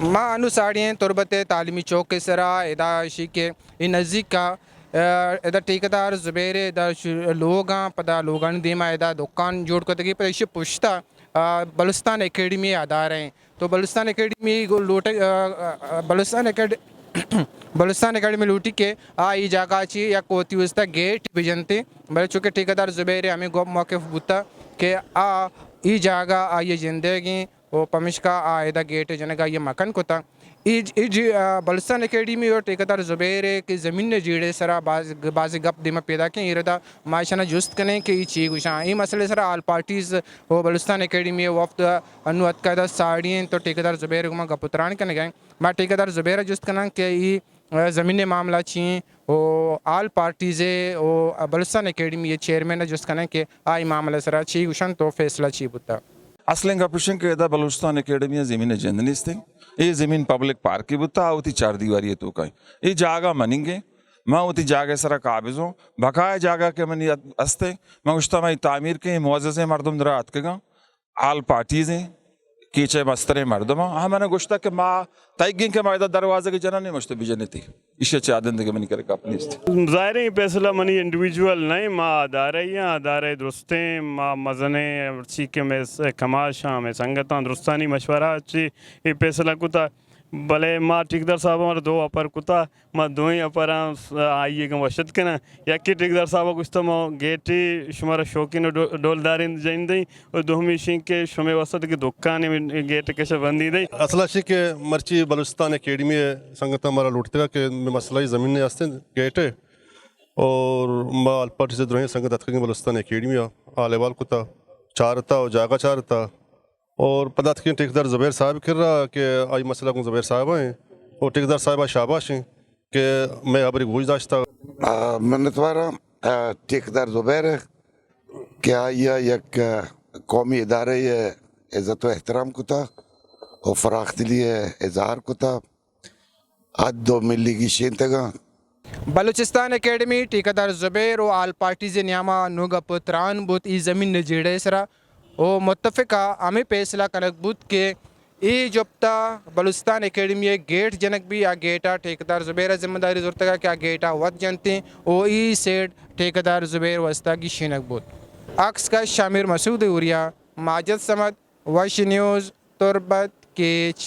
ما انو ساڑیاں تربت تعلیمی چوک کے سرا ادا شیکے ان نزدیک کا ادا ٹھیکیدار زبیر ادا لوگاں پدا لوگان دیما ادا دکان جوڑ کو تگی پر ایشی پشتا بلوچستان اکیڈمی ادارہ ہیں تو بلوچستان اکیڈمی لوٹے بلوچستان اکیڈمی لوٹی کے ای جگہ چی یا کوتی وستا گیٹ بجنتے بلے چونکہ ٹھیکیدار زبیر ہمیں گو موقف بوتا کہ ای جگہ آئی زندگی وہ پمشکا آئیدہ گیٹ جنگا یہ مکان کو تا بلوچستان اکیڈمی اور ٹھیکیدار زبیر کی زمین نے جیڑے سرا بعض گپ دیما پیدا کیں ایردا معاشنہ جست کریں کہ یہ چی گوشاں یہ مسئلے سرا آل پارٹیز وہ بلوچستان اکیڈمی وفد انو اتقاعدہ ساڑیاں تو ٹھیکیدار زبیر کو گپتران کرنے گئے ما ٹھیکیدار زبیر جست کرنا کہ یہ زمین معاملہ چین وہ آل پارٹیز وہ بلوچستان اکیڈمی یہ چیئرمین جست کرنا کہ آئی معاملہ سرا چی گوشاں تو فیصلہ چی بتا اصلیں گپشن کے دا بلوچستان اکیڈمی زمین جندنیس تھے یہ زمین پبلک پارک کی بتا ہوتی 4 دیواری تو کہیں یہ جاگہ منیں گے میں ہوتی جاگہ سرا قابض ہوں بقایا جاگہ کے منی استے میں اجتماعی تعمیر کے معزز مردم درات کے گا آل پارٹیز ہیں کیچے مستر مردم ہاں میں نے گوشتا کہ ماں تائگین کے معاہدہ دروازے کی جنہ نہیں مجھتے بجنے تھی اسے چادن دے کے منی کرے کا اپنی استے ظاہر ہے فیصلہ منی انڈیویجول نہیں ماں ادارے درستیں ماں مزنے چی کے میں کمال شاہ میں سنگتاں درستانی مشورہ چی یہ فیصلہ کتا بلے ماں ٹھیکیدار صاحب ہمارے 2 اپر کتا ماں 2 اپراں آئیے گا وشد کنا یا کہ ٹھیکیدار صاحب کچھ تو ماں گیٹی شمارا شوقین ڈولدارین جائن دیں اور دوہمی شین کے شمی وسط کی دکانی گیٹ کشہ بندی دیں اصلا شی کہ مرچی بلوچستان اکیڈمی سنگتا ہمارا لوٹتے گا کہ مسئلہ زمین نے آستے گیٹ ہے اور ما الپاٹی سے دروہیں سنگت اتخنگی بلوچستان اکیڈمی آلیوال کتا چارتا اور جاگہ چارتا اور پتہ تھا کہ ٹھیکیدار زبیر صاحب کر رہا کہ آئی مسئلہ کو زبیر صاحب ہیں اور ٹھیکیدار صاحبہ شاباش ہیں کہ میں ابری گوش داشتا منتوارا ٹھیکیدار زبیر کیا یہ یک قومی ادارے عزت و احترام کتا اور فراخ دلی اظہار کتا عد و ملی کی شین تگا بلوچستان اکیڈمی ٹھیکیدار زبیر و آل پارٹیز نیاما نوگا پتران بوت ای زمین نجیڑے سرا او متفقہ ہمیں فیصلہ کنک بوت کہ ای جبتا بلوچستان اکیڈمی گیٹ جنک بھی آ گیٹا ٹھیکیدار زبیر ذمہ داری زورتگا کہ آ گیٹا وقت جنتے او ای سیڈ ٹھیکیدار زبیر وسطہ کی شینک بوت عکس کا شامر مسعود اوریا ماجد سمد وش نیوز تربت کیچ